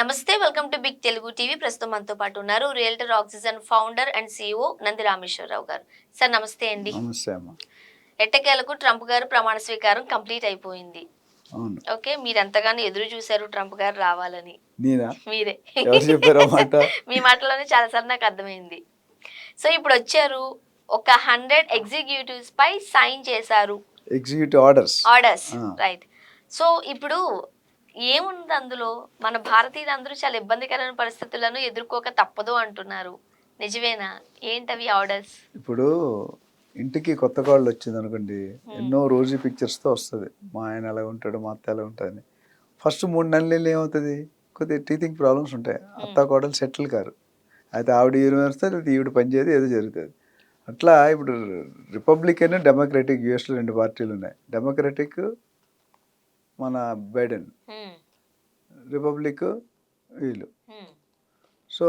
నమస్తే welcome to big Telugu TV. ప్రస్తుతం మనతో పాటు ఉన్నారు realtor oxygen founder and CEO Nandi Rameshwara Rao గారు. సార్ నమస్తే అండి. నమస్తే అమ్మ. ఎట్టకేలకు ట్రంప్ గారు ప్రమాణ స్వీకారం కంప్లీట్ అయిపోయింది. అవును. ఓకే, మీరు ఎంతగానో ఎదురు చూశారు ట్రంప్ గారు రావాలని. నేనా? మీరే. ఎవరు చెప్పారు ఆ మాట? మీ మాటలోనే చాలాసార్లు నాకు అర్థమైంది. సో ఇప్పుడు వచ్చారు, ఒక 100 ఎగ్జిక్యూటివ్స్ పై సైన్ చేశారు. Executive orders. రైట్. సో ఇప్పుడు ఏముంది అందులో? మన భారతీయులందరూ చాలా ఇబ్బందికరమైన పరిస్థితులను ఎదుర్కోక తప్పదు అంటున్నారు. నిజమేనా? ఏంటవి ఆర్డర్స్? ఇప్పుడు ఇంటికి కొత్త కాళ్ళు వచ్చింది అనుకోండి, ఎన్నో రోజు పిక్చర్స్తో వస్తుంది. మా ఆయన ఎలా ఉంటాడు, మా అత్త ఎలా ఉంటుంది. ఫస్ట్ 3 నెలలు ఏమవుతుంది, కొద్దిగా టీథింగ్ ప్రాబ్లమ్స్ ఉంటాయి. అత్త కోడలు సెటిల్ కారు. అయితే ఆవిడ ఈవిడ వేస్తారు, ఈవిడ పని చేయదు, ఏదో జరుగుతుంది. అట్లా ఇప్పుడు రిపబ్లికన్ డెమోక్రటిక్ యూఎస్లో 2 పార్టీలు ఉన్నాయి. డెమోక్రటిక్ మన బైడెన్, రిపబ్లిక్ వీళ్ళు. సో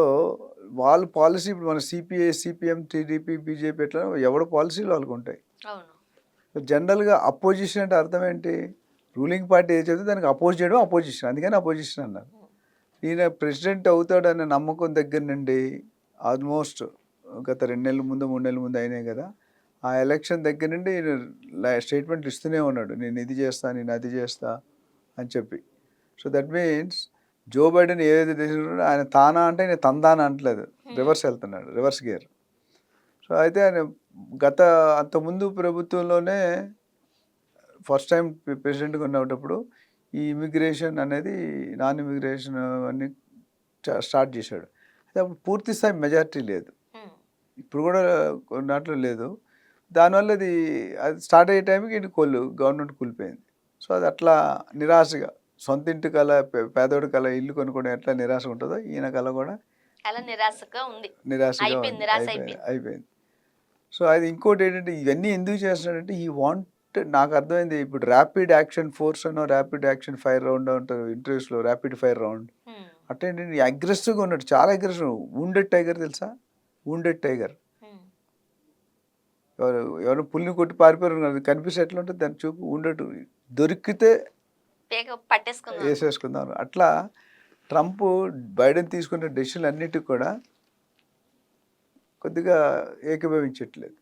వాళ్ళ పాలసీ ఇప్పుడు మన సిపిఐ, సిపిఎం, టీడీపీ, బీజేపీ ఎట్లా ఎవడ పాలసీలు వాళ్ళకు ఉంటాయి. జనరల్గా అపోజిషన్ అంటే అర్థం ఏంటి? రూలింగ్ పార్టీ ఏది చెప్తే దానికి అపోజ్ చేయడం అపోజిషన్. అందుకని అపోజిషన్ అన్నారు. ఈయన ప్రెసిడెంట్ అవుతాడనే నమ్మకం దగ్గర నుండి ఆల్మోస్ట్ గత 2 నెలల ముందు 3 నెలల ముందు అయినాయి కదా, ఆ ఎలక్షన్ దగ్గర నుండి ఈయన స్టేట్మెంట్లు ఇస్తూనే ఉన్నాడు, నేను ఇది చేస్తా, నేను అది చేస్తా అని చెప్పి. So that means Joe Biden ఏదైతే తీసుకుంటాడో ఆయన తానా అంటే ఆయన తందానా అంటలేదు, రివర్స్ వెళ్తున్నాడు, రివర్స్ గేర్. సో అయితే ఆయన అంతకుముందు ప్రభుత్వంలోనే ఫస్ట్ టైం ప్రెసిడెంట్గా ఉన్నప్పుడు ఈ ఇమిగ్రేషన్ అనేది నాన్ ఇమిగ్రేషన్ అన్నీ స్టార్ట్ చేశాడు. అయితే అప్పుడు పూర్తి స్థాయి మెజారిటీ లేదు, ఇప్పుడు కూడా కొన్నాట్లో లేదు. దానివల్ల అది స్టార్ట్ అయ్యే టైంకి గవర్నమెంట్ కూలిపోయింది. సో అది అట్లా నిరాశగా, సొంత ఇంటి కల, పేదోడి కల ఇల్లు కొనుక్కోవడం ఎట్లా నిరాశ ఉంటుందో ఈయన కల కూడా నిరాశగా అయిపోయింది. సో అది ఇంకోటి ఏంటంటే, ఇవన్నీ ఎందుకు చేస్తున్నాడంటే ఈ వాంట్, నాకు అర్థమైంది ఇప్పుడు ర్యాపిడ్ యాక్షన్ ఫోర్స్ అనో ర్యాపిడ్ యాక్షన్ ఫైర్ రౌండ్ అంటారు ఇంటర్వ్యూస్లో, ర్యాపిడ్ ఫైర్ రౌండ్. అట్లా ఏంటంటే అగ్రెసివ్గా ఉన్నాడు, చాలా అగ్రెసివ్. వూండెడ్ టైగర్ తెలుసా? వూండెడ్ టైగర్ ఎవరు పుల్ని కొట్టి పారిపోయారు కనిపిస్తే ఎట్లా ఉంటుంది దాని చూపు? ఉండేటు దొరికితే వేసేసుకుందాం. అట్లా ట్రంప్ బైడెన్ తీసుకున్న డెసిషన్లు అన్నిటికి కూడా కొద్దిగా ఏకీభవించట్లేదు.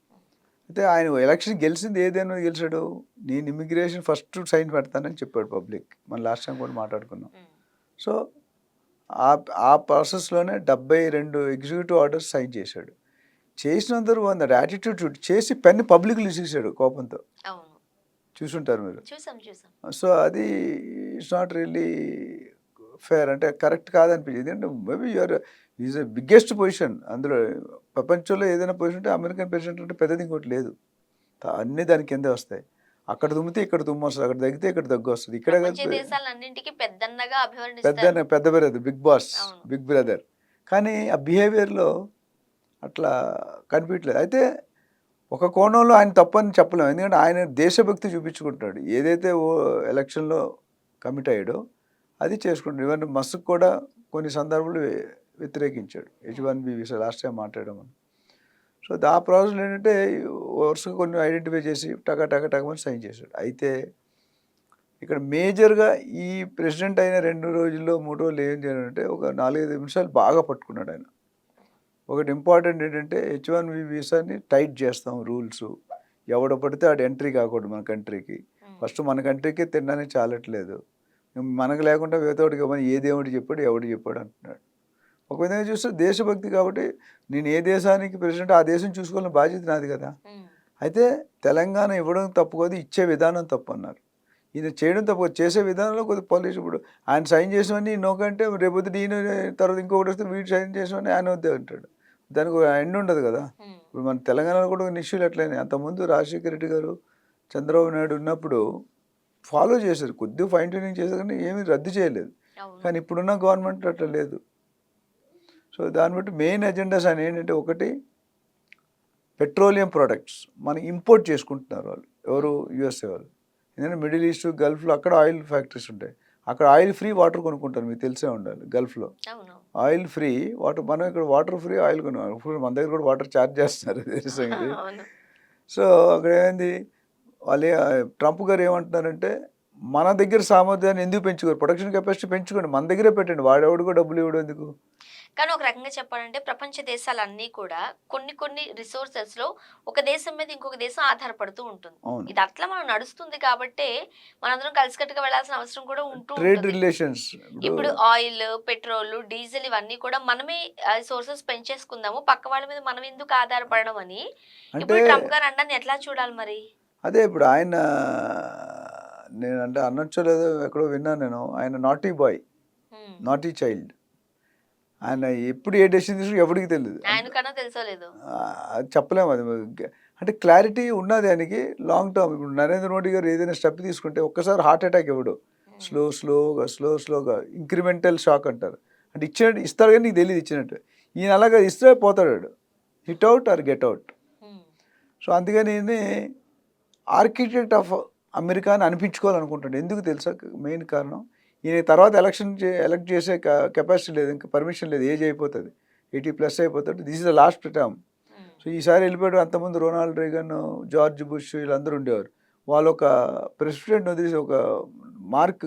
అయితే ఆయన ఎలక్షన్ గెలిచింది ఏదైనా గెలిచాడు, నేను ఇమిగ్రేషన్ ఫస్ట్ సైన్ పెడతానని చెప్పాడు పబ్లిక్. మనం లాస్ట్ టైం కూడా మాట్లాడుకున్నాం. సో ఆ ప్రాసెస్లోనే 72 ఎగ్జిక్యూటివ్ ఆర్డర్స్ సైన్ చేశాడు. చేసినందరూ అన్నాడు యాటిట్యూడ్ చేసి పెన్ను పబ్లిక్లు తీసేసాడు కోపంతో. చూసుంటారు మీరు. సో అది ఇట్స్ నాట్ రియల్లీ ఫేర్, అంటే కరెక్ట్ కాదనిపించింది. ఎందుకంటే maybe you're is the biggest position అందులో. ప్రపంచంలో ఏదైనా పొజిషన్ ఉంటే అమెరికన్ ప్రెసిడెంట్ అంటే పెద్దది ఇంకోటి లేదు, అన్నీ దాని కిందే వస్తాయి. అక్కడ తుమ్మితే ఇక్కడ తుమ్ము వస్తుంది, అక్కడ తగ్గితే ఇక్కడ దగ్గు వస్తుంది. ఇక్కడ పెద్ద brother, big boss, big brother. కానీ ఆ బిహేవియర్లో అట్లా కనిపించలేదు. అయితే ఒక కోణంలో ఆయన తప్పని చెప్పలేము, ఎందుకంటే ఆయన దేశభక్తి చూపించుకుంటాడు. ఏదైతే ఎలక్షన్లో కమిట్ అయ్యాడో అది చేసుకుంటాడు. ఈవెన్ మస్క్ కూడా కొన్ని సందర్భాలు వ్యతిరేకించాడు H1B వీసా, లాస్ట్ టైం మాట్లాడమని. సో ఆ ప్రాసెస్ ఏంటంటే వరుసగా కొన్ని ఐడెంటిఫై చేసి టకమని సైన్ చేశాడు. అయితే ఇక్కడ మేజర్గా ఈ ప్రెసిడెంట్ అయిన 2 రోజుల్లో 3 రోజులు ఏం చేయాలంటే ఒక 4-5 నిమిషాలు బాగా పట్టుకున్నాడు ఆయన. ఒకటి ఇంపార్టెంట్ ఏంటంటే H1B వీసాని టైట్ చేస్తాం రూల్స్, ఎవడ పడితే ఆడు ఎంట్రీ కాకూడదు మన కంట్రీకి. ఫస్ట్ మన కంట్రీకి తినడానికి చాలట్లేదు, మనకు లేకుండా వేతోడికి ఇవ్వని ఏ దేవుడు చెప్పాడు ఎవడు చెప్పాడు అంటున్నాడు. ఒక విధంగా చూస్తే దేశభక్తి కాబట్టి నేను ఏ దేశానికి ప్రెసిడెంట్ ఆ దేశం చూసుకోవాలని బాధ్యత నాది కదా. అయితే తెలంగాణ ఇవ్వడం తప్పు కాదు, ఇచ్చే విధానం తప్పు అన్నారు. ఈయన చేయడం తప్పు, చేసే విధానంలో కొద్దిగా పాలిటిక్స్. ఇప్పుడు ఆయన సైన్ చేసినవన్నీ నోకంటే రేపొద్దు ఈయన తర్వాత ఇంకొకటి వస్తే వీడు సైన్ చేసినవన్నీ ఆయన వద్దే అంటాడు, దానికి ఎండ్ ఉండదు కదా. ఇప్పుడు మన తెలంగాణలో కూడా ఇష్యూలు అట్లయినాయి. అంతకుముందు రాజశేఖర రెడ్డి గారు, చంద్రబాబు నాయుడు ఉన్నప్పుడు ఫాలో చేశారు, కొద్దిగా ఫైన్ ట్యూనింగ్ చేశారు కానీ ఏమీ రద్దు చేయలేదు. కానీ ఇప్పుడున్న గవర్నమెంట్ అట్లా లేదు. సో దాన్ని బట్టి మెయిన్ ఎజెండాస్ అని ఏంటంటే, ఒకటి పెట్రోలియం ప్రోడక్ట్స్ మనం ఇంపోర్ట్ చేసుకుంటున్నారు వాళ్ళు, ఎవరు? యుఎస్ఏ వాళ్ళు. ఎందుకంటే మిడిల్ ఈస్ట్, గల్ఫ్లో అక్కడ ఆయిల్ ఫ్యాక్టరీస్ ఉంటాయి, అక్కడ ఆయిల్ ఫ్రీ వాటర్ కొనుక్కుంటారు, మీకు తెలిసే ఉండాలి. గల్ఫ్లో ఆయిల్ ఫ్రీ వాటర్, మనం ఇక్కడ వాటర్ ఫ్రీ ఆయిల్ కొనుక్కుంటాం. ఇప్పుడు మన దగ్గర కూడా వాటర్ ఛార్జ్ చేస్తున్నారు తెలిసింది. సో అక్కడ ఏమైంది, వాళ్ళు ట్రంప్ గారు ఏమంటున్నారంటే మన దగ్గర సామర్థ్యాన్ని ఎందుకు పెంచుకోరు? ప్రొడక్షన్ కెపాసిటీ పెంచుకోండి. మన దగ్గరే పెట్టండి. వాడెవడు కూడా డబ్బులు ఇవ్వడం ఎందుకు? కానీ ఒక రకంగా చెప్పాలంటే ప్రపంచ దేశాలన్నీ కూడా కొన్ని కొన్ని రిసోర్సెస్ లో ఒక దేశం మీద ఇంకొక దేశం ఆధారపడుతూ ఉంటుంది. అవును. ఇది అట్లా మనం నడుస్తుంది కాబట్టే మనందరం కలిసికట్టుగా వెళ్ళాల్సిన అవసరం కూడా ఉంటూ ట్రేడ్ ఉంటుంది. రిలేషన్స్ ఇప్పుడు ఆయిల్, పెట్రోల్, డీజిల్ ఇవన్నీ కూడా మనమే సోర్సెస్ పెంచేసుకుందాము. పక్క వాళ్ళ మీద మనం ఎందుకు ఆధారపడడం అని అంటే ఇప్పుడు ట్రంప్ గారు అనడాన్ని ఎట్లా చూడాలి మరి? అదే ఇప్పుడు ఆయన నేనంటే అనొచ్చో లేదో ఎక్కడో విన్నాను నేను. ఆయన నాటీ బాయ్, హ్మ్. Naughty child. ఆయన ఎప్పుడు ఏ డెసిషన్ తీసుకుని ఎవరికి తెలియదు. ఆయనకన్నా తెలుసో లేదో. అది చెప్పలేము అది. అంటే క్లారిటీ ఉన్నది ఆయనకి లాంగ్ టర్మ్. ఇప్పుడు నరేంద్ర మోడీ గారు ఏదైనా స్టెప్ తీసుకుంటే ఒక్కసారి హార్ట్ అటాక్ ఇవ్వడు. స్లోగా ఇంక్రిమెంటల్ షాక్ అంటారు. అంటే ఇచ్చినట్టు ఇస్తాడు కానీ నీకు తెలియదు ఇచ్చినట్టు. ఈయన అలాగా ఇస్తే పోతాడు. Hit out or get out. హ్మ్. సో అందుకని ఈయన్ని ఆర్కిటెక్ట్ ఆఫ్ అమెరికా అని అనిపించుకోవాలనుకుంటాడు. ఎందుకు తెలుసా మెయిన్ కారణం? ఈయన తర్వాత ఎలక్ట్ చేసే కెపాసిటీ లేదు, ఇంకా పర్మిషన్ లేదు, ఏజ్ అయిపోతుంది, 80+ అయిపోతాడు. This is the last term. హ్మ్. సో ఈసారి వెళ్ళిపోయాడు. అంతకుముందు రొనాల్డ్ రేగన్, జార్జ్ బుష్ వీళ్ళందరూ ఉండేవారు. వాళ్ళు ఒక ప్రెసిడెంట్ వదిలేసి ఒక మార్క్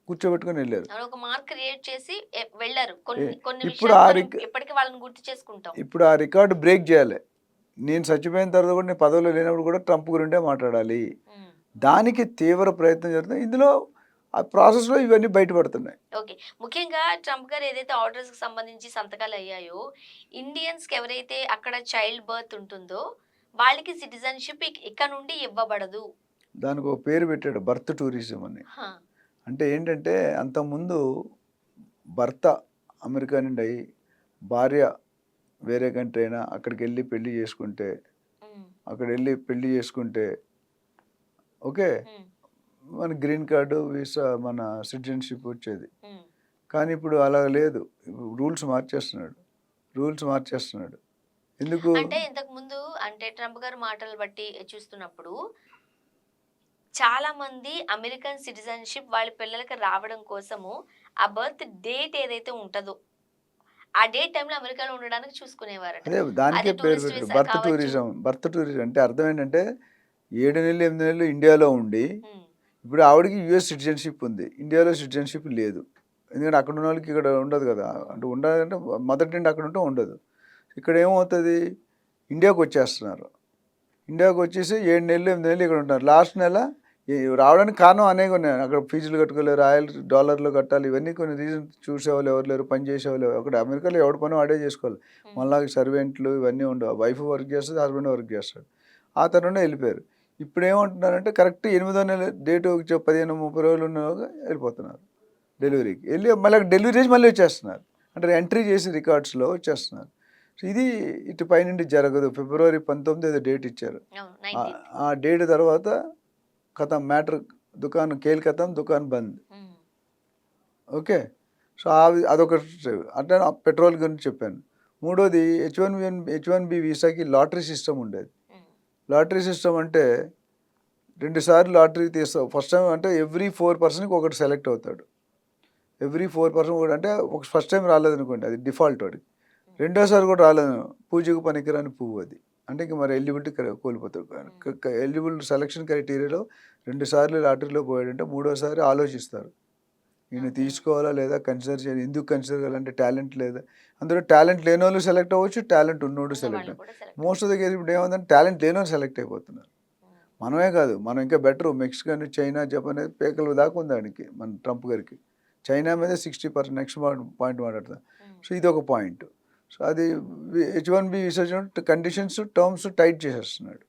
కూర్చోబెట్టుకొని వెళ్ళారు. అవును, ఒక మార్క్ క్రియేట్ చేసి వెళ్ళారు. కొన్ని కొన్ని ఇప్పుడు విషయాలు ఆ మనం ఎప్పటికీ వాళ్ళని గుర్తు చేసుకుంటాం. ఇప్పుడు ఆ రికార్డు బ్రేక్ చేయాలి. నేను చచ్చిపోయిన తర్వాత కూడా నేను పదవిలో లేనప్పుడు కూడా ట్రంప్ గురిండే మాట్లాడాలి. హ్మ్. దానికి తీవ్ర ప్రయత్నం జరుగుతుంది. ఇందులో ఆ ప్రాసెస్లో ఇవన్నీ బయటపడుతున్నాయి. ఓకే. ముఖ్యంగా ట్రంప్ గారు ఏదైతే ఆర్డర్స్‌కి సంబంధించి సంతకాలు అయ్యాయో, ఇండియన్స్‌కి ఎవరైతే అక్కడ చైల్డ్ బర్త్ ఉంటుందో, వాళ్ళకి సిటిజన్‌షిప్ ఇక నుండి ఇవ్వబడదు. దానికి ఒక పేరు పెట్టాడు, బర్త్ టూరిజం అని. హా! అంటే ఏంటంటే అంతకుముందు భర్త అమెరికా నుండి అయ్యి భార్య వేరే కంట్రీ అయినా అక్కడికి వెళ్ళి పెళ్లి చేసుకుంటే, హ్మ్. అక్కడ వెళ్ళి పెళ్లి చేసుకుంటే ఓకే, హ్మ్. మన గ్రీన్ కార్డు, వీసా, మన సిటిజన్షిప్ వచ్చేది. హ్మ్. కానీ ఇప్పుడు అలా లేదు. రూల్స్ మార్చేస్తున్నాడు. ఎందుకు? అంటే ఇంతకుముందు అంటే ట్రంప్ గారి మాటలు బట్టి చూస్తున్నప్పుడు, చాలా మంది అమెరికన్ సిటిజన్‌షిప్ వాళ్ళ పిల్లలకి రావడం కోసము, ఆ బర్త్ డేట్ ఏదైతే ఉంటదో, ఆ డేట్ టైమ్‌లో అమెరికాలో ఉండడానికి చూసుకునేవారట. అదే దానికే అది పేరు టూరిస్ట్ పెట్టాడు, వీసా కావచ్చు. Birth tourism. అంటే అర్థం ఏంటంటే 7 నెలలు 8 నెలలు ఇండియాలో ఉండి హ్మ్. ఇప్పుడు ఆవిడకి యూఎస్ సిటిజన్షిప్ ఉంది, ఇండియాలో సిటిజన్షిప్ లేదు. ఎందుకంటే అక్కడ ఉన్న వాళ్ళకి ఇక్కడ ఉండదు కదా. అంటే ఉండాలంటే మొదటి నుండి అక్కడ ఉంటే ఉండదు. ఇక్కడ ఏమవుతుంది, ఇండియాకి వచ్చేస్తున్నారు. ఇండియాకి వచ్చేసి 7 నెలలు 8 నెలలు ఇక్కడ ఉంటారు. లాస్ట్ నెల రావడానికి కారణం అనేక ఉన్నాయి. అక్కడ ఫీజులు కట్టుకోలేరు, డాలర్లు కట్టాలి, ఇవన్నీ కొన్ని రీజన్స్. చూసేవాళ్ళు ఎవరు లేరు, పని చేసేవాళ్ళు అక్కడ అమెరికాలో ఎవరి పని వాడే చేసుకోవాలి. మళ్ళీ సర్వెంట్లు ఇవన్నీ ఉండవు. వైఫ్ వర్క్ చేస్తుంది, హస్బెండ్ వర్క్ చేస్తాడు. ఆ తర్వాత వెళ్ళిపోయారు. ఇప్పుడు ఏమంటున్నారంటే కరెక్ట్ 8వ నెల డేట్ 15 30 రోజులు ఉన్నగా వెళ్ళిపోతున్నారు డెలివరీకి. వెళ్ళి మళ్ళీ డెలివరీ చేసి మళ్ళీ వచ్చేస్తున్నారు. అంటే ఎంట్రీ చేసి రికార్డ్స్లో వచ్చేస్తున్నారు. సో ఇది ఇటు పైనుండి జరగదు. ఫిబ్రవరి 19 ఏదో డేట్ ఇచ్చారు. అవును. 19థ్. ఆ డేట్ తర్వాత ఖతం మ్యాటర్, దుకాణం కేల్ ఖతం, దుకాణం బంద్. హ్మ్. ఓకే. సో అదొకటి. అంటే పెట్రోల్ గురించి చెప్పాను. మూడోది H1B వీసాకి లాటరీ సిస్టమ్ ఉండేది. హ్మ్. లాటరీ సిస్టమ్ అంటే 2 సార్లు లాటరీ తీస్తావు. ఫస్ట్ టైం అంటే ఎవ్రీ 4 పర్సన్కి ఒకటి సెలెక్ట్ అవుతాడు. ఎవ్రీ 4 పర్సన్ కూడా అంటే ఒక ఫస్ట్ టైం రాలేదనుకోండి, అది డిఫాల్ట్ వాడికి. రెండోసారి కూడా రాలేదు, పూజకు పనికిరాని పువ్వు అది. అంటే ఇంక మరి ఎలిజిబిలిటీ కోల్పోతాడు. ఎలిజిబుల్ సెలక్షన్ క్రైటీరియాలో 2 సార్లు లాటరీలో పోయాడంటే మూడోసారి ఆలోచిస్తారు. ఈయన ఓకే. తీసుకోవాలా లేదా, కన్సిడర్ చేయాలి. ఎందుకు కన్సిడర్ చేయాలంటే టాలెంట్ లేదా. అందులో టాలెంట్ లేని వాళ్ళు సెలెక్ట్ అవ్వచ్చు, టాలెంట్ ఉన్నోడు ఉన్న సెలెక్ట్ వాళ్ళు అవ్వచ్చు. కూడా select. Most of the case ఇప్పుడు ఏముందంటే టాలెంట్ లేని వాళ్ళు సెలెక్ట్ అయిపోతున్నారు. మనమే కాదు, మనం ఇంకా బెటర్. మెక్సికన్, చైనా, జపాన్ పేకల దాకా ఉంది ఆయనకి, మన ట్రంప్ గారికి. చైనా మీద 60% నెక్స్ట్ పాయింట్ మాట్లాడతాం. సో ఇది ఒక పాయింట్. సో అది H1B visa conditions, terms tight చేసేస్తున్నాడు.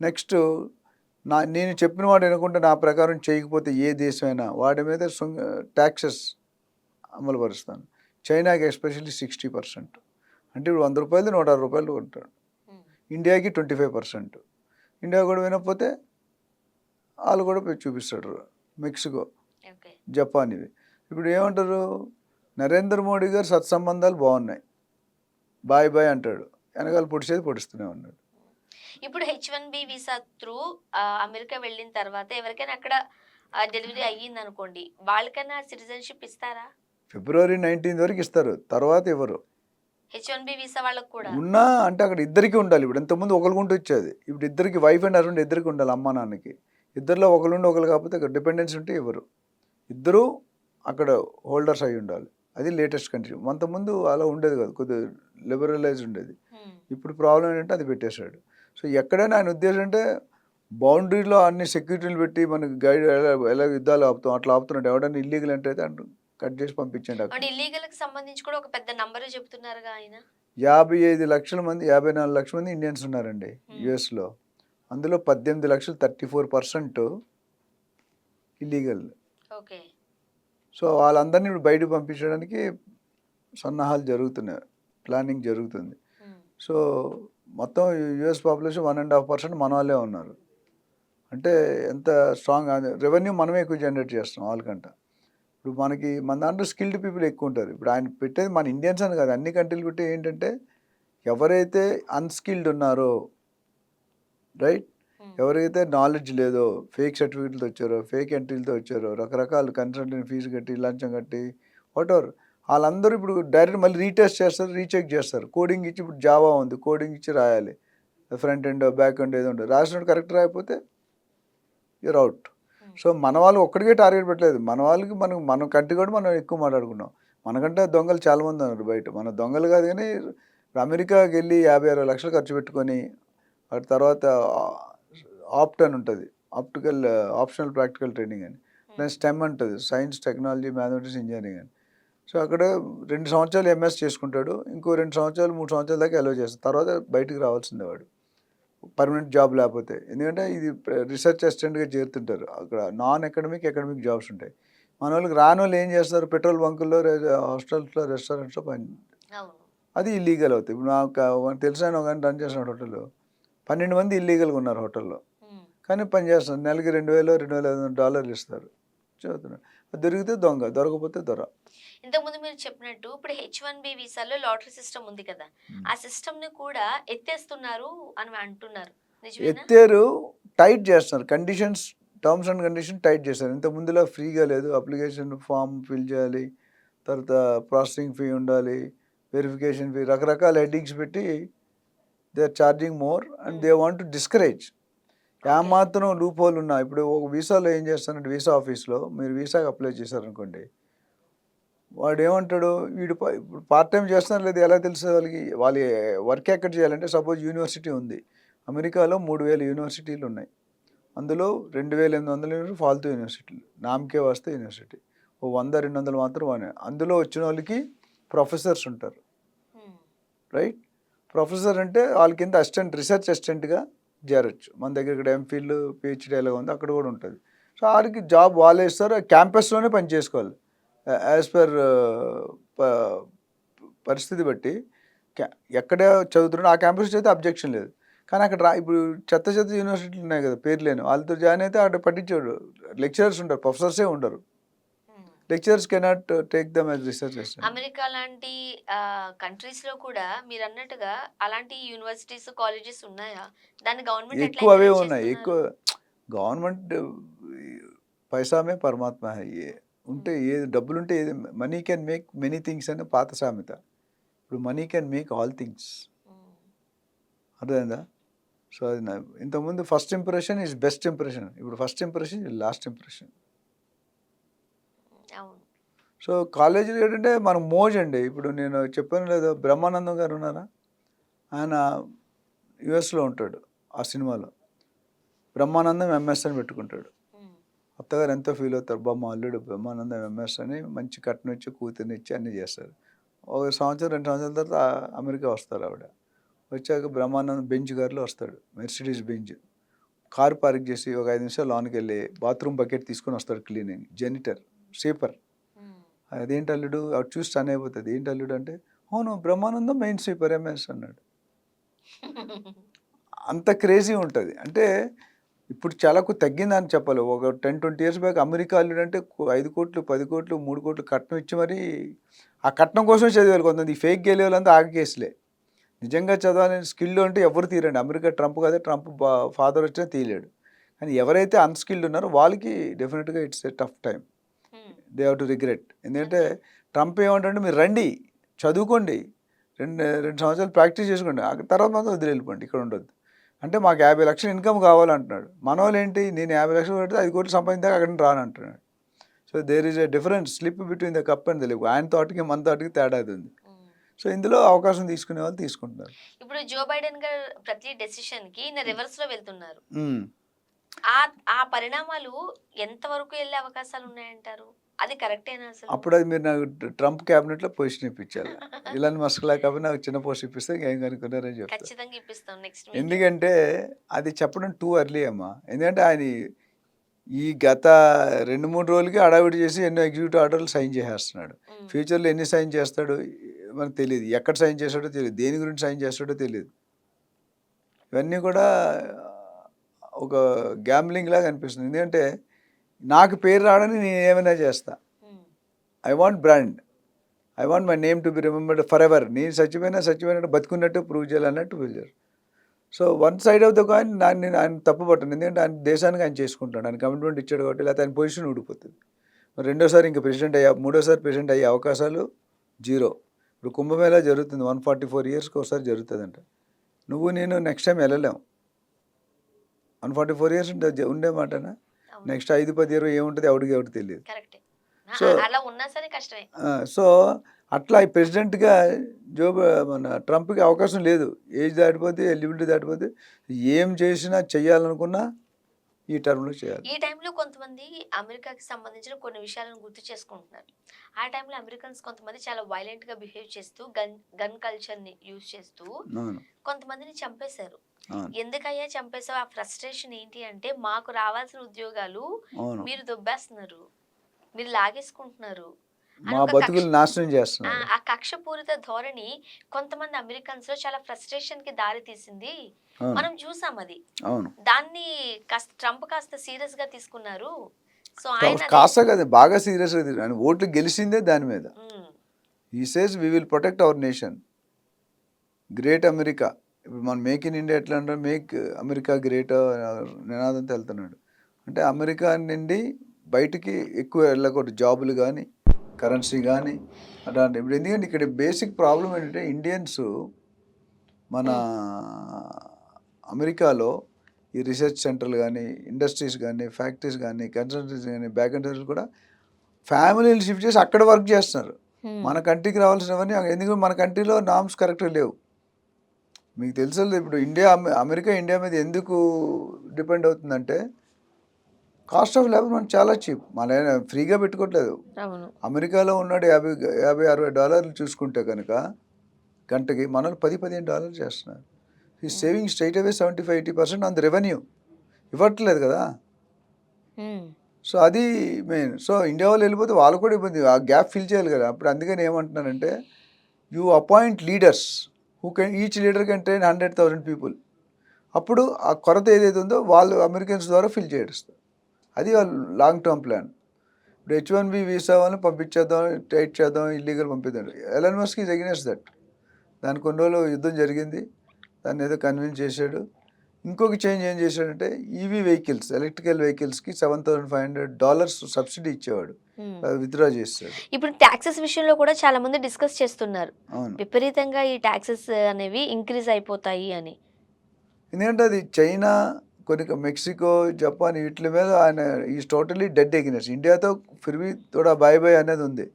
నెక్స్ట్ నేను చెప్పిన వాడు వినకుండా నా ప్రకారం చేయకపోతే ఏ దేశమైనా వాడి మీద ట్యాక్సెస్ అమలుపరుస్తాను. చైనాకి ఎస్పెషల్లీ 60%. అంటే ఇప్పుడు 100 రూపాయలు 160 రూపాయలు కొంటాడు. ఇండియాకి 25%. ఇండియా కూడా వినకపోతే వాళ్ళు కూడా పోయి చూపిస్తాడు. Mexico, okay. జపాన్ ఇవి. ఇప్పుడు ఏమంటారు, నరేంద్ర మోడీ గారు సత్సంబంధాలు బాగున్నాయి, బాయ్ బాయ్ అంటాడు, వెనకాల పొడిచేది పొడుస్తూనే ఉన్నాడు. ఇప్పుడు H1B వీసా త్రూ అమెరికా వెళ్ళిన తర్వాత ఎవరికైనా అక్కడ డెలివరీ అయ్యిందనుకోండి, వాళ్ళకైనా సిటిజన్‌షిప్ ఇస్తారా? ఫిబ్రవరి 19 వరకు ఇస్తారు, తర్వాత ఇవ్వరు. H1B వీసా వాళ్ళకి కూడా? ఉన్నా అంటే అక్కడ ఇద్దరికి ఉండాలి. ఇప్పుడు ఇంతకుముందు ఒకరికి ఉంటూ వచ్చేది, ఇప్పుడు ఇద్దరికి, వైఫ్ అండ్ హస్బెండ్ ఇద్దరికి ఉండాలి, అమ్మ నాన్నకి. ఇద్దరిలో ఒకరుండి ఒకరు కాకపోతే డిపెండెన్స్ ఉంటే ఇవ్వరు. ఇద్దరూ అక్కడ హోల్డర్స్ అయి ఉండాలి. అది లేటెస్ట్ కండిషన్. అంతకుముందు అలా ఉండేది కాదు, కొద్దిగా లిబరలైజ్ ఉండేది. ఇప్పుడు ప్రాబ్లం ఏంటంటే అది పెట్టేశాడు. సో ఎక్కడైనా ఆయన ఉద్దేశం అంటే బౌండరీలో అన్ని సెక్యూరిటీలు పెట్టి మనకి గైడ్ ఎలా యుద్ధాలు ఆపుతాం అట్లా ఆపుతున్నాడు. ఎవడన్నా ఇల్లీగల్ అంటే కట్ చేసి పంపించండి అక్కడ. అంటే ఇల్లీగల్ కి సంబంధించి కూడా ఒక పెద్ద నంబర్ చెప్తున్నారుగా ఆయన. 55 లక్షల మంది 54 లక్షల మంది ఇండియన్స్ ఉన్నారండి యుఎస్లో. అందులో 18 లక్షలు 34% ఇల్లీగల్. ఓకే. సో వాళ్ళందరినీ ఇప్పుడు బయటకు పంపించడానికి సన్నాహాలు జరుగుతున్నాయి, ప్లానింగ్ జరుగుతుంది. సో మొత్తం యుఎస్ పాపులేషన్ 1.5% మన వాళ్ళే ఉన్నారు. అంటే ఎంత స్ట్రాంగ్ రెవెన్యూ మనమే ఎక్కువ జనరేట్ చేస్తాం వాళ్ళకంట. ఇప్పుడు మన దాంట్లో స్కిల్డ్ పీపుల్ ఎక్కువ ఉంటారు. ఇప్పుడు ఆయన పెట్టేది మన ఇండియన్స్ అని కాదు, అన్ని కంట్రీలు పెట్టి ఏంటంటే ఎవరైతే అన్స్కిల్డ్ ఉన్నారో, రైట్, ఎవరైతే నాలెడ్జ్ లేదో, ఫేక్ సర్టిఫికెట్లతో వచ్చారో, ఫేక్ ఎంట్రీలతో వచ్చారో, రకరకాల కన్సల్టెంట్ ఫీజు కట్టి లంచం కట్టి వాటెవర్, వాళ్ళందరూ ఇప్పుడు డైరెక్ట్ మళ్ళీ రీటెస్ట్ చేస్తారు, రీచెక్ చేస్తారు. కోడింగ్ ఇచ్చి ఇప్పుడు జావా ఉంది, కోడింగ్ ఇచ్చి రాయాలి, ఫ్రంట్ ఎండ్ బ్యాక్ ఎండ్ ఏదో ఉంటుంది, రాసినట్టు కరెక్ట్ రాకపోతే యూర్ అవుట్. సో మన వాళ్ళు ఒక్కడికే టార్గెట్ పెట్టలేదు, మన వాళ్ళకి మన కంటి కూడా మనం ఎక్కువ మాట్లాడుకున్నాం. మనకంటే దొంగలు చాలామంది ఉన్నారు బయట. మన దొంగలు కాదు కానీ అమెరికాకి వెళ్ళి 50-60 లక్షలు ఖర్చు పెట్టుకొని వాటి తర్వాత ఆప్ట్ అని ఉంటుంది, ఆప్టికల్ ఆప్షనల్ ప్రాక్టికల్ ట్రైనింగ్ అని, ప్లస్ స్టెమ్ ఉంటుంది, సైన్స్ టెక్నాలజీ మ్యాథమెటిక్స్ ఇంజనీరింగ్ అని. సో అక్కడ 2 సంవత్సరాలు ఎంఎస్ చేసుకుంటాడు, ఇంకో 2 సంవత్సరాలు 3 సంవత్సరాల దాకా అలో చేస్తాడు, తర్వాత బయటికి రావాల్సిందే వాడు, పర్మనెంట్ జాబ్ లేకపోతే. ఎందుకంటే ఇది రీసెర్చ్ అసిస్టెంట్గా చేరుతుంటారు, అక్కడ నాన్ అకాడమిక్ జాబ్స్ ఉంటాయి. మన వాళ్ళకి రాని వాళ్ళు ఏం చేస్తారు, పెట్రోల్ బంకుల్లో, హాస్టల్స్లో, రెస్టారెంట్స్లో పని, అది ఇల్లీగల్ అవుతుంది. ఇప్పుడు నాకు తెలిసిన ఒక రన్ చేసిన హోటల్లో 12 మంది ఇల్లీగల్గా ఉన్నారు హోటల్లో, కానీ పని చేస్తున్నారు, నెలకి $2,000-2,500 ఇస్తారు, చదువుతున్నారు. దొరికితే దొంగ, దొరకపోతే దొర. ఇంతకుముందు మీరు చెప్పినట్టు ఇప్పుడు H1B వీసాలో లాటరీ సిస్టమ్ ఉంది కదా, ఆ సిస్టమ్ ని కూడా ఎత్తేస్తున్నారు అని అంటున్నారు, నిజమేనా? ఎత్తారు, టైట్ చేస్తున్నారు conditions, terms and condition tight చేస్తారు. ఇంత ముందులా ఫ్రీగా లేదు, అప్లికేషన్ ఫామ్ ఫిల్ చేయాలి, తర్వాత ప్రాసెసింగ్ ఫీ ఉండాలి, వెరిఫికేషన్ ఫీ, రకరకాల హెడ్డింగ్స్ పెట్టి they are charging more and they want to discourage. మాత్రం లూప్ హోల్ ఉన్నా, ఇప్పుడు ఒక వీసాలో ఏం చేస్తారంటే, వీసా ఆఫీస్లో మీరు వీసాకి అప్లై చేశారనుకోండి, వాడు ఏమంటాడు, వీడు ఇప్పుడు పార్ట్ టైం చేస్తున్నారు లేదు ఎలా తెలుసు వాళ్ళకి, వాళ్ళు వర్క్ ఎక్కడ చేయాలంటే, సపోజ్ యూనివర్సిటీ ఉంది, అమెరికాలో 3,000 యూనివర్సిటీలు ఉన్నాయి, అందులో 2,800 ఫాల్తూ యూనివర్సిటీలు, నామకే వస్తే యూనివర్సిటీ, ఓ 100-200 మాత్రం అందులో వచ్చిన వాళ్ళకి ప్రొఫెసర్స్ ఉంటారు, రైట్. ప్రొఫెసర్ అంటే వాళ్ళ కింద అసిస్టెంట్, రీసెర్చ్ అసిస్టెంట్గా చేరొచ్చు. మన దగ్గర ఇక్కడ ఎంఫిల్ పిహెచ్డీ ఎలా ఉంది అక్కడ కూడా ఉంటుంది. సో వాళ్ళకి జాబ్ వాళ్ళే ఇస్తారు, క్యాంపస్లోనే పని చేసుకోవాలి యాజ్ పర్ పరిస్థితి బట్టి. ఎక్కడ చదువుతున్నాడో ఆ క్యాంపస్ అయితే అబ్జెక్షన్ లేదు, కానీ అక్కడ ఇప్పుడు చెత్త యూనివర్సిటీలు ఉన్నాయి కదా పేరు లేని, వాళ్ళతో జాయిన్ అయితే అక్కడ పట్టించాడు, లెక్చరర్స్ ఉంటారు, ప్రొఫెసర్సే ఉండరు. Lecturers cannot take them as research assistant. America లాంటి కంట్రీస్ లో కూడా మీరు అన్నట్టుగా అలాంటి యూనివర్సిటీస్ కాలేజెస్ ఉన్నాయా? దాని గవర్నమెంట్ ఎక్కువ అవే ఉన్నాయి, ఎక్కువ గవర్నమెంట్ పైసామే పరమాత్మ ఉంటే ఏది డబ్బులు ఉంటే ఏది, money can make many things అనే పాత సామెత. ఇప్పుడు money can make all things, అర్థమైందా? సో అది ఇంతకుముందు first impression is best impression, ఇప్పుడు first impression is last impression. So కాలేజీలు ఏంటంటే మనకు మోజ్ అండి. ఇప్పుడు నేను చెప్పాను లేదా, బ్రహ్మానందం గారు ఉన్నారా, ఆయన యుఎస్లో ఉంటాడు, ఆ సినిమాలో బ్రహ్మానందం ఎంఎస్ అని పెట్టుకుంటాడు. అత్తగారు ఎంతో ఫీల్ అవుతారు, మా అల్లుడు బ్రహ్మానందం ఎంఎస్ అని, మంచి కట్నం ఇచ్చి కూతుర్ని ఇచ్చి అన్నీ చేస్తారు. ఒక 1-2 సంవత్సరాల తర్వాత అమెరికా వస్తారు ఆవిడ. వచ్చాక బ్రహ్మానందం బెంచ్ కారులో వస్తాడు, మెర్సిడీస్ బెంచ్ కారు పార్క్ చేసి ఒక 5 నిమిషాలు లోనికి వెళ్ళి బాత్రూమ్ బకెట్ తీసుకొని వస్తాడు, క్లీనింగ్ జెనిటర్ స్వీపర్. అదేంటి అల్లుడు, అటు చూసి స్టన్ అయిపోతుంది, ఏంటి అల్లుడు అంటే, అవును బ్రహ్మానందం మెయిన్ స్వీపర్ ఎంఎస్ అన్నాడు. అంత క్రేజీ ఉంటుంది. అంటే ఇప్పుడు చాలా తగ్గిందని చెప్పాలి. ఒక 10-20 ఇయర్స్ బ్యాక్ అమెరికా అల్లుడు అంటే 5 కోట్లు 10 కోట్లు 3 కోట్లు కట్నం ఇచ్చి మరి ఆ కట్నం కోసమే చదివాలి. కొంతమంది ఫేక్ గెలిచే వాళ్ళంతా ఆగ కేసులే. నిజంగా చదవాలని స్కిల్ అంటే ఎవరు తీరండి. అమెరికా ట్రంప్ కదా, ట్రంప్ ఫాదర్ వచ్చినా తీయలేడు. కానీ ఎవరైతే అన్స్కిల్డ్ ఉన్నారో వాళ్ళకి డెఫినెట్గా it's a tough time, they have to regret. ఎందుకంటే ట్రంప్ ఏమంటే, మీరు రండి చదువుకోండి, 2 సంవత్సరాలు ప్రాక్టీస్ చేసుకోండి, తర్వాత మాత్రం వదిలి వెళ్ళిపోండి, ఇక్కడ ఉండొద్దు. అంటే మాకు 50 లక్షలు ఇన్కమ్ కావాలంటున్నాడు. మనోళ్ళు ఏంటి, నేను 50 లక్షలు పెడితే 5 కోట్లు సంపాదించాక అక్కడి నుంచి రానంటున్నాడు. So there is a difference slip between the cup and the lip. ఆయన తోటకి మన తోటకి తేడా అది ఉంది. సో ఇందులో అవకాశం తీసుకునే వాళ్ళు తీసుకుంటున్నారు. ఇప్పుడు జో బైడెన్ గారు ప్రతి డెసిషన్ కి రివర్స్ లో వెళ్తున్నారు. మ్మ్. ఆ పరిణామాలు ఎంత వరకు వెళ్ళే అవకాశాలు ఉన్నాయంటారు? అది కరెక్టేనా అసలు? అప్పుడు అది మీరు నాకు ట్రంప్ క్యాబినెట్లో పొజిషన్ ఇప్పించాలి. ఇలాన్ మస్క్ లా కాబట్టి నాకు చిన్న పోస్ట్ ఇప్పిస్తే ఏం కనుక్కున్నారని చెప్తాను. ఖచ్చితంగా ఇప్పిస్తాం నెక్స్ట్. ఎందుకంటే అది చెప్పడం టూ ఎర్లీ అమ్మా. ఎందుకంటే ఆయన ఈ గత 2-3 రోజులకి హడావిడి చేసి ఎన్నో ఎగ్జిక్యూటివ్ ఆర్డర్లు సైన్ చేసేస్తున్నాడు. ఫ్యూచర్లో ఎన్ని సైన్ చేస్తాడో మనకు తెలియదు, ఎక్కడ సైన్ చేస్తాడో తెలియదు, దేని గురించి సైన్ చేస్తాడో తెలియదు. ఇవన్నీ కూడా ఒక గ్యాంబ్లింగ్ లాగా అనిపిస్తుంది. ఎందుకంటే నాకు పేరు రావడానికి నేను ఏమైనా చేస్తా. I want brand, I want my name to be remembered for ever. నేను సచ్చిపోయినట్టు బతుకున్నట్టు ప్రూవ్ చేయాలన్నట్టు పిలిచారు. So one side of the coin నేను ఆయన తప్పు పట్టను. ఎందుకంటే ఆయన దేశానికి ఆయన చేసుకుంటాడు, ఆయన కమిట్మెంట్ ఇచ్చాడు కాబట్టి. లేకపోతే ఆయన పొజిషన్ ఊడిపోతుంది. రెండోసారి ఇంకా ప్రెసిడెంట్ మూడోసారి ప్రెసిడెంట్ అయ్యే అవకాశాలు జీరో. ఇప్పుడు కుంభమేళా జరుగుతుంది, 144 ఇయర్స్కి ఒకసారి జరుగుతుందంట. నువ్వు నేను నెక్స్ట్ టైం వెళ్ళలేము. 144 ఇయర్స్ ఉండే మాటనా? నెక్స్ట్ 5, 10, 20 ఏముంటుంది ఎవరికి తెలియదు. సో అట్లా ఈ ప్రెసిడెంట్గా మన ట్రంప్కి అవకాశం లేదు. ఏజ్ దాటిపోతే, ఎలిజిబిలిటీ దాటిపోతే ఏం చేసినా చెయ్యాలనుకున్నా ఈ టర్మ్లో చేయాలి. ఈ టైంలో కొంతమంది అమెరికాకి సంబంధించిన కొన్ని విషయాలను గుర్తు చేసుకుంటున్నారు. ఆ టైంలో అమెరికన్స్ కొంతమంది చాలా వైలెంట్ గా బిహేవ్ చేస్తూ గన్ కల్చర్ ని యూజ్ చేస్తూ కొంతమందిని చంపేశారు. ఎందుకయ్యా చంపేసావు? ఆ ఫ్రస్ట్రేషన్ ఏంటి అంటే, మాకు రావాల్సిన ఉద్యోగాలు మీరు దొబ్బేస్తున్నారు, మీరు లాగేసుకుంటున్నారు, మా బతుకులు నాశనం చేస్తున్నారు. ఆ కక్షపూరిత ధోరణి కొంతమంది అమెరికన్స్ లో చాలా ఫ్రస్ట్రేషన్ కి దారి తీసింది. మనం చూసాం అది. దాన్ని ట్రంప్ కాస్త సీరియస్ గా తీసుకున్నారు. సో ఆయన కాస్త కదా బాగా సీరియస్ గా తీసుకున్నారు. ఓట్లు గెలిచిందే దాని మీద. He says we will protect our nation, great America. ఇప్పుడు మనం మేక్ ఇన్ ఇండియా ఎట్లా అంటే మేక్ అమెరికా గ్రేట్ నినాదంతో వెళ్తున్నాడు. అంటే అమెరికా నుండి బయటికి ఎక్కువ వెళ్ళకూడదు, జాబులు కానీ కరెన్సీ కానీ అట్లాంటి. ఇప్పుడు ఎందుకంటే ఇక్కడ బేసిక్ ప్రాబ్లం ఏంటంటే ఇండియన్స్ మన అమెరికాలో ఈ రీసెర్చ్ సెంటర్లు కానీ, ఇండస్ట్రీస్ కానీ, ఫ్యాక్టరీస్ కానీ, కన్సల్టెన్సీస్ కానీ, బ్యాక్ ఎండ్ కూడా ఫ్యామిలీలు షిఫ్ట్ చేసి అక్కడ వర్క్ చేస్తున్నారు. మన కంట్రీకి రావాల్సినవన్నీ ఎందుకంటే మన కంట్రీలో నామ్స్ కరెక్ట్గా లేవు. మీకు తెలుసు ఇప్పుడు అమెరికా ఇండియా మీద ఎందుకు డిపెండ్ అవుతుందంటే కాస్ట్ ఆఫ్ లేబర్ మనకు చాలా చీప్. మన ఫ్రీగా పెట్టుకోవట్లేదు. అమెరికాలో ఉన్నాడు $50-60 చూసుకుంటే కనుక గంటకి, మనలు $10-15 చేస్తున్నారు. ఈ saving straight away 75-80% on the revenue ఇవ్వట్లేదు కదా. సో అది మెయిన్. సో ఇండియా వాళ్ళు వెళ్ళిపోతే వాళ్ళు కూడా ఇబ్బంది, ఆ గ్యాప్ ఫిల్ చేయాలి కదా. అప్పుడు అందుకని ఏమంటున్నానంటే you appoint leaders who can, each leader can train 100,000 people. అప్పుడు ఆ కొరత ఏదైతే ఉందో వాళ్ళు అమెరికన్స్ ద్వారా ఫిల్ చేస్తారు. అది వాళ్ళ లాంగ్ టర్మ్ ప్లాన్. ఇప్పుడు H-1B వీసా వాళ్ళని పంపించేద్దాం, టైట్ చేద్దాం, ఇల్లీగల్ పంపిద్దాం. Elon Musk is against that. దాని కొన్ని రోజులు యుద్ధం జరిగింది, దాన్ని ఏదో కన్విన్స్ చేశాడు. ఇంకొక చేంజ్ ఏం చేశాడంటే ఈవీ వెహికల్స్, ఎలక్ట్రికల్ వెహికల్స్కి $7,500 సబ్సిడీ ఇచ్చేవాడు, విత్డ్రా చేస్తాడు. ఇప్పుడు ట్యాక్సెస్ విషయంలో కూడా చాలా మంది డిస్కస్ చేస్తున్నారు, విపరీతంగా ఈ ట్యాక్సెస్ అనేవి ఇంక్రీజ్ అయిపోతాయి అని. ఎందుకంటే అది చైనా, కొన్ని మెక్సికో, జపాన్ వీటి మీద ఆయన ఈజ్ టోటలీ డెడ్ ఎగైనెస్ట్. ఇండియాతో ఫిర్వి తోడా బాయ్ బాయ్ అనేది ఉంది.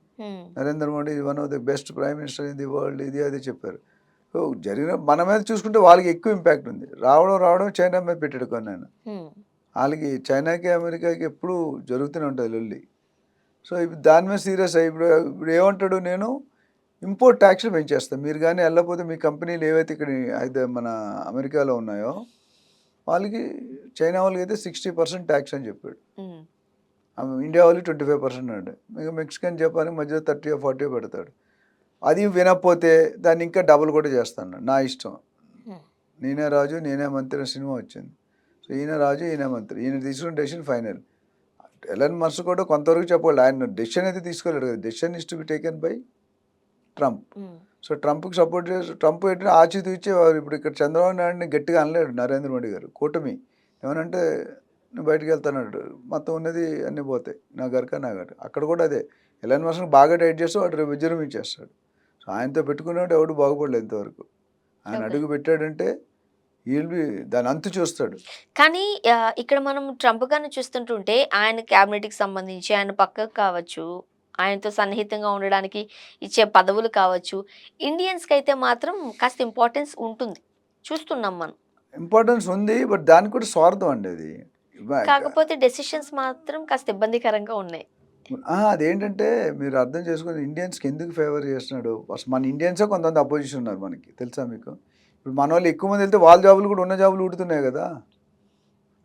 Narendra Modi one of the best prime minister in the world, ఇది అది చెప్పారు. సో జరిగిన మన మీద చూసుకుంటే వాళ్ళకి ఎక్కువ ఇంపాక్ట్ ఉంది. రావడం చైనా మీద పెట్టాడు కొన్ని ఆయన. వాళ్ళకి చైనాకి అమెరికాకి ఎప్పుడు జరుగుతూనే ఉంటుంది లొల్లి. సో ఇప్పుడు దాని మీద సీరియస్ అయ్యి ఇప్పుడు ఏమంటాడు, నేను ఇంపోర్ట్ ట్యాక్స్లు పెంచేస్తాను, మీరు కానీ వెళ్ళకపోతే మీ కంపెనీలు ఏవైతే ఇక్కడ అయితే మన అమెరికాలో ఉన్నాయో వాళ్ళకి, చైనా వాళ్ళకి అయితే 60% ట్యాక్స్ అని చెప్పాడు. ఇండియా వాళ్ళకి 25% అంటే, మీకు మెక్సికన్, జపాన్ మధ్యలో 30-40 పెడతాడు. అది వినకపోతే దాన్ని ఇంకా డబుల్ కూడా చేస్తాను, నా ఇష్టం, నేనే రాజు నేనే మంత్రి అనే సినిమా వచ్చింది. సో ఈయన రాజు ఈయన మంత్రి, ఈయన తీసుకున్న డెసిషన్ ఫైనల్. ఎలన్ మస్క్ కూడా కొంతవరకు చెప్పాలి, ఆయన డెసిషన్ అయితే తీసుకోలేడు కదా, decision is to be taken by Trump. So ట్రంప్కి సపోర్ట్ చేసి ట్రంప్ ఏంటంటే ఆచితూచి ఇప్పుడు ఇక్కడ చంద్రబాబు నాయుడిని గట్టిగా అనలేడు నరేంద్ర మోడీ గారు. కూటమి ఏమనంటే నేను బయటకు వెళ్తాడు, మొత్తం ఉన్నది అన్నీ పోతాయి, నా గరక నా గరక. అక్కడ కూడా అదే, ఎలన్ మస్క్ బాగా టైట్ చేస్తే వాడు విజృంభించేస్తాడు. సో ఆయనతో పెట్టుకునేవాడు ఎవడు బాగుపడలేదు ఇంతవరకు. ఆయన అడుగు పెట్టాడంటే విల్ బి దాని అంతు చూస్తాడు. కానీ ఇక్కడ మనం ట్రంప్ గారిని చూస్తుంటుంటే ఆయన క్యాబినెట్‌కి సంబంధించి ఆయన పక్కకు కావచ్చు, ఆయనతో సన్నిహితంగా ఉండడానికి ఇచ్చే పదవులు కావచ్చు, ఇండియన్స్‌కైతే మాత్రం కాస్త ఇంపార్టెన్స్ ఉంటుంది. చూస్తున్నాం మనం. ఇంపార్టెన్స్ ఉంది. బట్ దానికి కూడా స్వార్థం అండి అది. కాకపోతే డెసిషన్స్ మాత్రం కాస్త ఇబ్బందికరంగా ఉన్నాయి. అదేంటంటే మీరు అర్థం చేసుకుని ఇండియన్స్‌కి ఎందుకు ఫేవర్ చేస్తున్నాడు? అసలు మన ఇండియన్సే కొంతమంది అపోజిషన్ ఉన్నారు మనకి. తెలుసా మీకు? ఇప్పుడు మనోళ్ళు ఎక్కువ మంది వెళ్తే వాళ్ళ జాబులు కూడా ఉన్న జాబులు ఊడుతున్నాయి కదా!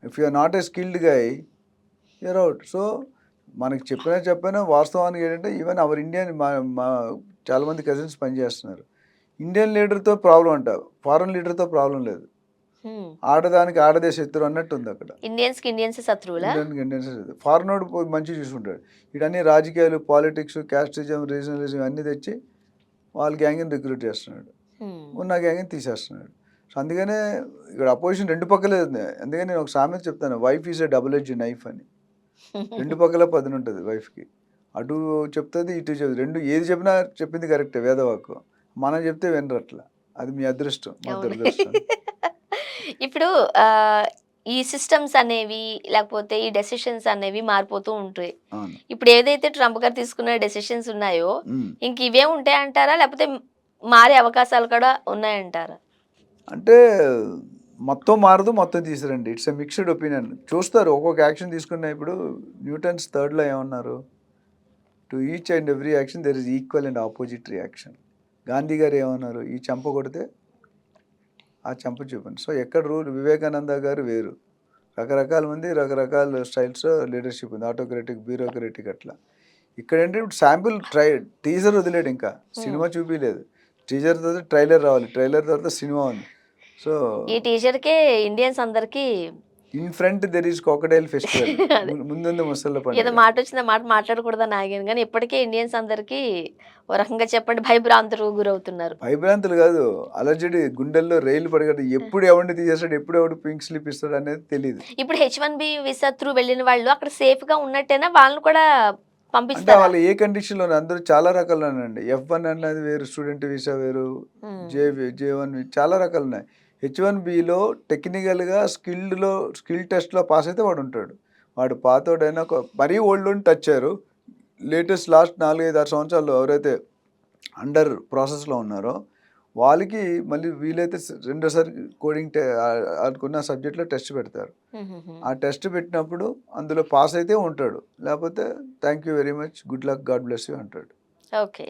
If you are not a skilled guy you are out. So మనకి చెప్పినా వాస్తవానికి ఏంటంటే ఈవెన్ అవర్ ఇండియన్ మా చాలామంది కజిన్స్ పనిచేస్తున్నారు. ఇండియన్ లీడర్‌తో ప్రాబ్లమ్ అంట. ఫారెన్ లీడర్‌తో ప్రాబ్లమ్ లేదు. హ్మ్. ఆడదానికి ఆడదే శత్రువు అన్నట్టుంది అక్కడ. ఇండియన్స్‌కి శత్రువులా? ఇండియన్స్ ఫారినోడు మంచిగా చూసుకుంటాడు. ఈడన్నీ రాజకీయాలు, పాలిటిక్స్, క్యాస్టిజం, రీజనలిజం అన్నీ తెచ్చి వాళ్ళ గ్యాంగ్‌ని రిక్రూట్ చేస్తున్నాడు. హ్మ్. ఉన్న గ్యాంగ్‌ని తీసేస్తున్నాడు. సో అందుకనే ఇక్కడ అపోజిషన్ 2 పక్కలే ఉంది. అందుకని నేను ఒక సామెత చెప్తాను. Wife is a double edged knife అని. 2 పక్కల పదునుంటది వైఫ్‌కి. అటు చెప్తది, ఇటు చెప్తది. 2 ఏది చెప్పినా చెప్పింది కరెక్టే వేదవాక్కు. మనం చెప్తే వినరు అట్లా. అది మీ అదృష్టం. మా అవును. దురదృష్టం. ఇప్పుడు ఈ సిస్టమ్స్ అనేవి లేకపోతే ఈ డెసిషన్స్ అనేవి మారిపోతూ ఉంటాయి. అవును. ఇప్పుడు ఏదైతే ట్రంప్ గారు తీసుకున్న డెసిషన్స్ ఉన్నాయో హ్మ్. ఇంక ఇవే ఉంటాయంటారా? లేకపోతే మారే అవకాశాలు కూడా ఉన్నాయంటారా? అంటే మొత్తం మారదు, మొత్తం తీసిరండి. It's a mixed opinion. చూస్తారు ఒక్కొక్క యాక్షన్ తీసుకున్న ఇప్పుడు న్యూటన్స్ థర్డ్‌లో ఏమన్నారు? To each and every action there is equal and opposite reaction. Gandhi గారు ఏమన్నారు? ఈ చెంప కొడితే ఆ చెంప చూపండి. సో ఎక్కడ రూల్ వివేకానంద గారు వేరు. రకరకాల మంది రకరకాల స్టైల్స్ లీడర్‌షిప్ ఉంది. ఆటోక్రాటిక్, బ్యూరోక్రాటిక్ అట్లా. ఇక్కడేంటి ఇప్పుడు శాంపిల్ టీజర్ వదిలాడు ఇంకా. సినిమా చూపియలేదు. టీజర్ తర్వాత ట్రైలర్ రావాలి. ట్రైలర్ తర్వాత సినిమా ఉంది. సో ఈ టీచర్‌కే ఇండియన్స్ అందరికి in front there is crocodile festival. అదే ముందుంది ముసళ్ళ ఏదో పండుగ. మాటొచ్చింది ఆ మాట మాట్లాడకూడదని ఆగాను గానీ ఇప్పటికే ఇండియన్స్ అందరికి ఓ రకంగా చెప్పండి భయభ్రాంతులకు గురవుతున్నారు. భయభ్రాంతులు కాదు. అలర్జడి గుండెల్లో రైలు పరిగెడ ఎప్పుడు ఎవరిని తీసేస్తాడు, ఎప్పుడు ఎవడు పింక్ స్లిప్ ఇస్తాడు అనేది తెలీదు. ఇప్పుడు హెచ్-1బీ వీసా త్రూ వెళ్ళిన వాళ్ళు అక్కడ సేఫ్‌గా ఉన్నట్టేనా? వాళ్ళని కూడా అంటే పంపిస్తారా? వాళ్ళు ఏ కండిషన్‌లో అందరూ చాలా రకాలున్నాయండి. F1 అన్నది వేరు, స్టూడెంట్ వీసా వేరు, హ్మ్. J1 చాలా రకాలున్నాయి. H1Bలో టెక్నికల్‌గా స్కిల్ టెస్ట్‌లో పాస్ అయితే వాడు ఉంటాడు. వాడు పాతోడైనా మరీ ఓల్డోని టచ్ చేయరు. లేటెస్ట్ లాస్ట్ 4, 5, 6 సంవత్సరాల్లో ఎవరైతే అండర్ ప్రాసెస్‌లో ఉన్నారో వాళ్ళకి మళ్ళీ వీలైతే రెండోసారి ఆళ్ళకున్న సబ్జెక్ట్‌లో టెస్ట్ పెడతారు. హుహుహు. ఆ టెస్ట్ పెట్టినప్పుడు అందులో పాస్ అయితే ఉంటాడు. లేకపోతే thank you very much, good luck, God bless you అంటాడు. ఓకే.